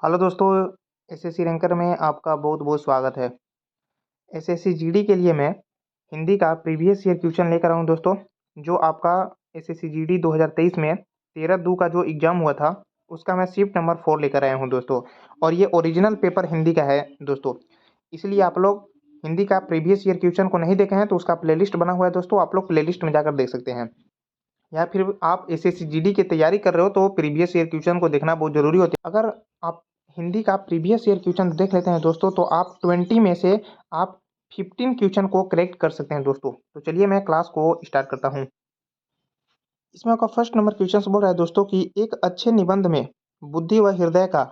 Hello दोस्तों, SSC ranker में आपका बहुत बहुत स्वागत है। एसएससी जीडी के लिए मैं हिंदी का प्रीवियस ईयर क्वेश्चन लेकर आया हूँ दोस्तों। जो आपका एसएससी जीडी 2023 में 13/2 का जो एग्ज़ाम हुआ था, उसका मैं शिफ्ट नंबर 4 लेकर आया हूँ दोस्तों। और ये ओरिजिनल पेपर हिंदी का है दोस्तों। इसलिए आप लोग हिंदी का प्रीवियस ईयर क्वेश्चन को नहीं देखे हैं तो उसका प्लेलिस्ट बना हुआ है दोस्तों, आप लोग प्लेलिस्ट में जाकर देख सकते हैं। या फिर आप एसएससी जीडी की तैयारी कर रहे हो तो प्रीवियस ईयर क्वेश्चन को देखना बहुत ज़रूरी होता है। अगर आप हिंदी का प्रीवियस ईयर क्वेश्चन देख लेते हैं दोस्तों, तो आप 20 में से आप 15 क्वेश्चन को करेक्ट कर सकते हैं दोस्तों। तो चलिए मैं क्लास को स्टार्ट करता हूँ। इसमें आपका फर्स्ट नंबर क्वेश्चन बोल रहा है दोस्तों कि एक अच्छे निबंध में बुद्धि व हृदय का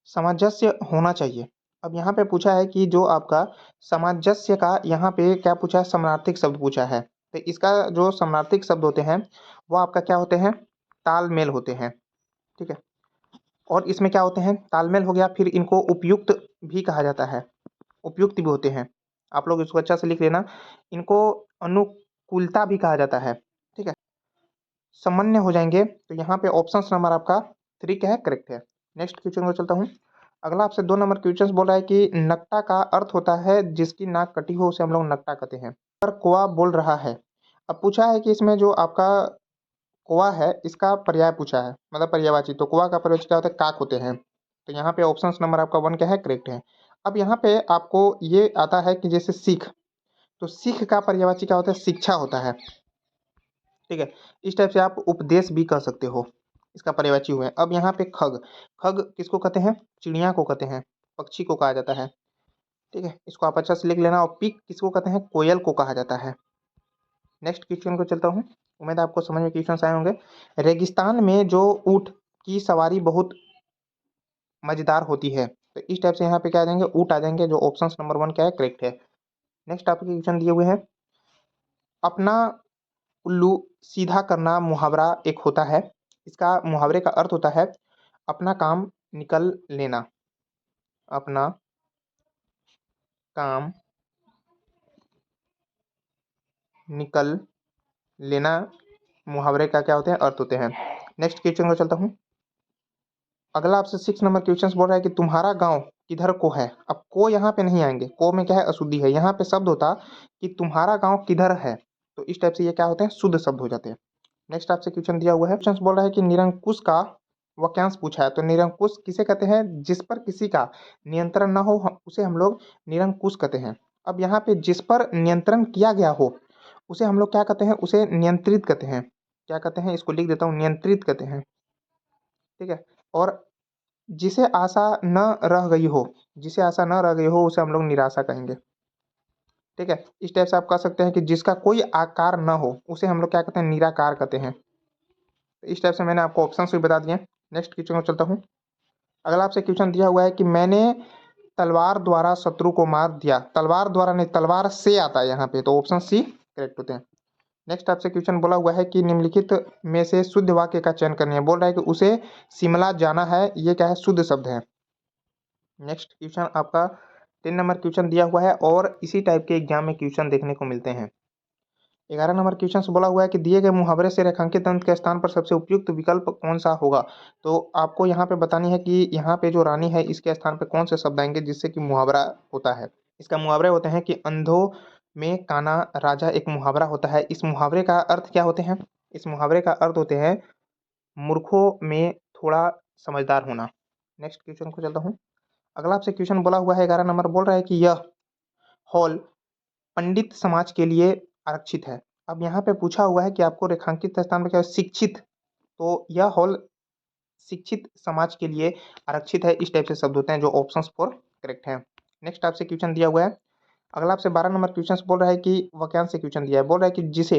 सामंजस्य होना चाहिए। अब यहाँ पे पूछा है कि जो आपका सामंजस्य का यहाँ पे क्या पूछा है, समानार्थक शब्द पूछा है। तो इसका जो समानार्थक शब्द होते हैं वो आपका क्या होते हैं, तालमेल होते हैं। ठीक है। और इसमें क्या होते हैं, तालमेल हो गया, फिर इनको उपयुक्त भी कहा जाता है, उपयुक्त भी होते हैं। आप लोग इसको अच्छा से लिख लेना। इनको अनुकूलता भी कहा जाता है। ठीक है। सामान्य हो जाएंगे तो यहाँ पे ऑप्शन नंबर आपका 3 क्या है, करेक्ट है। नेक्स्ट क्वेश्चन को चलता हूँ। अगला आपसे 2 नंबर क्वेश्चन बोल रहा है कि नकटा का अर्थ होता है जिसकी नाक कटी हो, उसे हम लोग नकटा कहते हैं। पर कौवा बोल रहा है। अब पूछा है कि इसमें जो आपका कौवा है इसका पर्याय पूछा है, मतलब पर्यायवाची। तो कौवा का पर्यायवाची क्या होता है, काक होते हैं। तो यहाँ पे ऑप्शन नंबर आपका 1 क्या है, करेक्ट है। अब यहाँ पे आपको ये आता है कि जैसे सीख, तो सीख का पर्यायवाची क्या होता है, शिक्षा होता है। ठीक है। इस टाइप से आप उपदेश भी कह सकते हो, इसका पर्यायवाची हुए। अब यहाँ पे खग, खग किसको कहते हैं, चिड़िया को कहते हैं, पक्षी को कहा जाता है। ठीक है, इसको आप अच्छा से लिख लेना। और पिक किसको कहते हैं, कोयल को कहा जाता है। नेक्स्ट क्वेश्चन को चलता हूँ। उम्मीद है आपको समझ में क्वेश्चन आए होंगे। रेगिस्तान में जो ऊँट की सवारी बहुत मजेदार होती है, तो इस टाइप से यहाँ पे क्या आ जाएंगे, ऊँट आ जाएंगे। जो ऑप्शन नंबर 1 क्या है, करेक्ट है। नेक्स्ट आपके क्वेश्चन दिए हुए हैं। अपना उल्लू सीधा करना मुहावरा एक होता है। इसका मुहावरे का अर्थ होता है अपना काम निकल लेना। अपना काम निकल लेना मुहावरे का क्या होते हैं, अर्थ होते हैं। नेक्स्ट क्वेश्चन को चलता हूँ। अगला आपसे 6 नंबर क्वेश्चन बोल रहा है कि तुम्हारा गांव किधर को है। अब को यहाँ पे नहीं आएंगे, को में क्या है, अशुद्धि है। यहाँ पे शब्द होता कि तुम्हारा गांव किधर है, तो इस टाइप से ये क्या होते हैं, शुद्ध शब्द हो जाते हैं। नेक्स्ट आपसे क्वेश्चन दिया हुआ है। क्वेश्चन बोल रहा है कि निरंकुश का वाक्यांश पूछा है। तो निरंकुश किसे कहते हैं, जिस पर किसी का नियंत्रण ना हो, उसे हम लोग निरंकुश कहते हैं। अब यहाँ पे जिस पर नियंत्रण किया गया हो उसे हम लोग क्या कहते हैं, उसे नियंत्रित कहते हैं। क्या कहते हैं, इसको लिख देता हूँ, नियंत्रित कहते हैं। ठीक है। और जिसे आशा न रह गई हो, जिसे आशा न रह गई हो उसे हम लोग निराशा कहेंगे। ठीक है। इस टाइप से आप कह सकते हैं कि जिसका कोई आकार न हो उसे हम लोग क्या कहते हैं, निराकार कहते हैं। तो इस टाइप से मैंने आपको ऑप्शन भी बता दिए। नेक्स्ट क्वेश्चन को चलता हूँ। अगला आपसे क्वेश्चन दिया हुआ है कि मैंने तलवार द्वारा शत्रु को मार दिया। तलवार द्वारा नहीं, तलवार से आता है यहाँ पे, तो ऑप्शन सी करेक्ट होते हैं। नेक्स्ट आपसे क्वेश्चन बोला हुआ है कि निम्नलिखित में से शुद्ध वाक्य का चयन करनी है। बोल रहा है कि उसे शिमला जाना है, ये क्या है, शुद्ध शब्द है। नेक्स्ट क्वेश्चन आपका 3 नंबर क्वेश्चन दिया हुआ है और इसी टाइप के एग्जाम में क्वेश्चन देखने को मिलते हैं। 11 नंबर क्वेश्चन से बोला हुआ है कि दिए गए मुहावरे से रेखांकित अंत के स्थान पर सबसे उपयुक्त विकल्प कौन सा होगा। तो आपको यहाँ पे बतानी है कि यहाँ पे जो रानी है इसके स्थान पे कौन से शब्द आएंगे जिससे कि मुहावरा होता है। इसका मुहावरे होते हैं कि अंधों में काना राजा, एक मुहावरा होता है। इस मुहावरे का अर्थ क्या होते हैं, इस मुहावरे का अर्थ होते हैं मूर्खों में थोड़ा समझदार होना। नेक्स्ट क्वेश्चन को चलता हूँ। अगला आपसे क्वेश्चन बोला हुआ है 11 नंबर, बोल रहा है कि यह हॉल पंडित समाज के लिए आरक्षित है। अब यहाँ पे पूछा हुआ है कि आपको रेखांकित स्थान पे क्या है, शिक्षित। तो यह हॉल शिक्षित समाज के लिए आरक्षित है। इस टाइप से शब्द होते हैं जो ऑप्शन 4 करेक्ट है। नेक्स्ट आपसे क्वेश्चन दिया हुआ है। अगला आपसे 12 नंबर क्वेश्चन बोल रहा है कि वाक्यांश से क्वेश्चन दिया है। बोल रहा है कि जिसे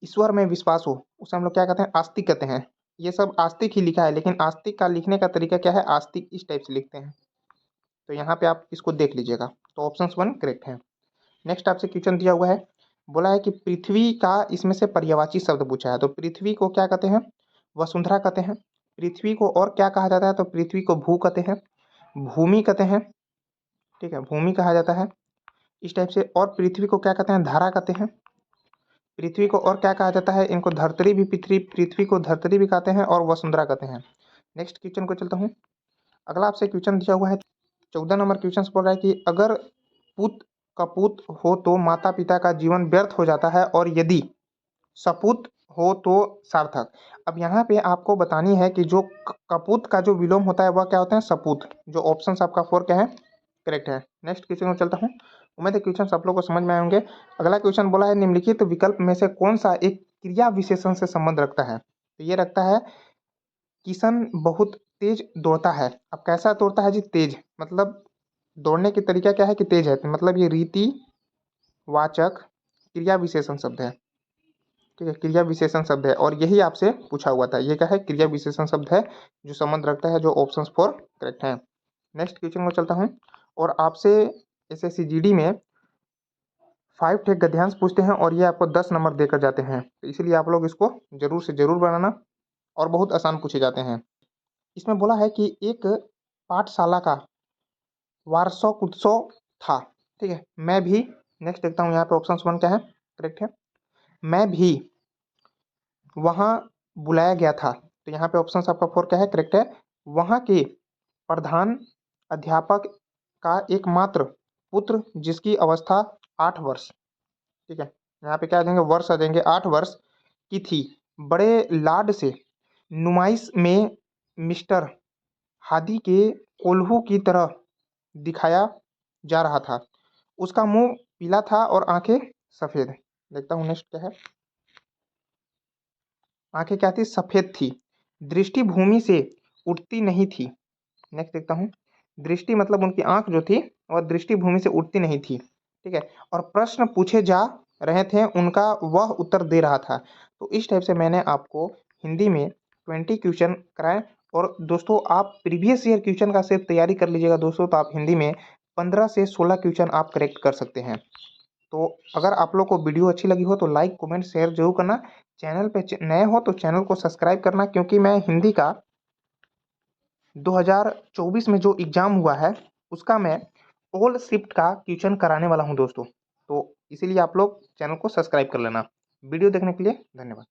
ईश्वर में विश्वास हो उसे हम लोग क्या कहते हैं, आस्तिक कहते हैं। ये सब आस्तिक ही लिखा है, लेकिन आस्तिक का लिखने का तरीका क्या है, आस्तिक इस टाइप से लिखते हैं। तो यहाँ पे आप इसको देख लीजिएगा। तो ऑप्शन 1 करेक्ट है। नेक्स्ट आपसे क्वेश्चन दिया हुआ है। बोला है कि पृथ्वी का इसमें से पर्यायवाची शब्द पूछा है। तो पृथ्वी को क्या कहते हैं, वसुंधरा कहते हैं। पृथ्वी को और क्या कहा जाता है, तो पृथ्वी को भू कहते हैं, भूमि कहते हैं। ठीक है, भूमि कहा जाता है इस टाइप से। और पृथ्वी को क्या कहते हैं, धारा कहते हैं। पृथ्वी को और क्या कहा जाता है, इनको धरतरी भी, पृथ्वी को धरतरी भी कहते हैं और वसुंधरा कहते हैं। नेक्स्ट क्वेश्चन को चलता हूँ। अगला आपसे क्वेश्चन दिया हुआ है 14 नंबर क्वेश्चन बोल रहा है कि अगर पुत कपूत हो तो माता पिता का जीवन व्यर्थ हो जाता है और यदि सपूत हो तो सार्थक। अब यहाँ पे आपको बतानी है कि जो कपूत का जो विलोम होता है वह क्या होता है, सपूत। जो ऑप्शन आपका 4 क्या है, करेक्ट है। नेक्स्ट क्वेश्चन में चलता हूँ। उम्मीद है क्वेश्चन आप लोग को समझ में आए होंगे। अगला क्वेश्चन बोला है निम्नलिखित विकल्प में से कौन सा एक क्रिया विशेषण से संबंध रखता है। तो ये रखता है किशन बहुत तेज दौड़ता है। अब कैसा दौड़ता है जी, तेज, मतलब दौड़ने की तरीका क्या है कि तेज है, तो मतलब ये रीति वाचक क्रिया विशेषण शब्द है। ठीक है, क्रिया विशेषण शब्द है और यही आपसे पूछा हुआ था। ये क्या है, क्रिया विशेषण शब्द है जो संबंध रखता है, जो ऑप्शन 4 करेक्ट है। नेक्स्ट क्वेश्चन में चलता हूँ और आपसे एसएससी जीडी में 5 टेक गद्यांश पूछते हैं और ये आपको 10 नंबर देकर जाते हैं, तो इसलिए आप लोग इसको जरूर से जरूर बनाना और बहुत आसान पूछे जाते हैं। इसमें बोला है कि एक पाठशाला का वार्षिक उत्सव था। ठीक है, मैं भी, नेक्स्ट देखता हूँ यहाँ पे ऑप्शन 1 क्या है, करेक्ट है, मैं भी वहाँ बुलाया गया था। तो यहाँ पे ऑप्शन आपका 4 क्या है, करेक्ट है। वहाँ के प्रधान अध्यापक का एकमात्र पुत्र जिसकी अवस्था 8 वर्ष, ठीक है, यहाँ पे क्या आ जाएंगे, वर्ष आ जाएंगे, 8 वर्ष की थी, बड़े लाड से नुमाइश में मिस्टर हादी के कोल्हू की तरह दिखाया जा रहा था। उसका मुंह पीला था और आंखें सफेद। देखता हूँ नेक्स्ट क्या है, आंखें क्या थी, सफेद थी, दृष्टि भूमि से उठती नहीं थी। नेक्स्ट देखता हूँ, दृष्टि मतलब उनकी आंख जो थी वह दृष्टि भूमि से उठती नहीं थी। ठीक है, और प्रश्न पूछे जा रहे थे उनका वह उत्तर दे रहा था। तो इस टाइप से मैंने आपको हिंदी में 20 क्वेश्चन कराए। और दोस्तों आप प्रीवियस ईयर क्वेश्चन का सिर्फ तैयारी कर लीजिएगा दोस्तों, तो आप हिंदी में 15 से 16 क्वेश्चन आप करेक्ट कर सकते हैं। तो अगर आप लोग को वीडियो अच्छी लगी हो तो लाइक कमेंट शेयर जरूर करना। चैनल पे नए हो तो चैनल को सब्सक्राइब करना, क्योंकि मैं हिंदी का 2024 में जो एग्ज़ाम हुआ है उसका मैं ऑल शिफ्ट का क्वेश्चन कराने वाला हूं दोस्तों। तो इसीलिए आप लोग चैनल को सब्सक्राइब कर लेना। वीडियो देखने के लिए धन्यवाद।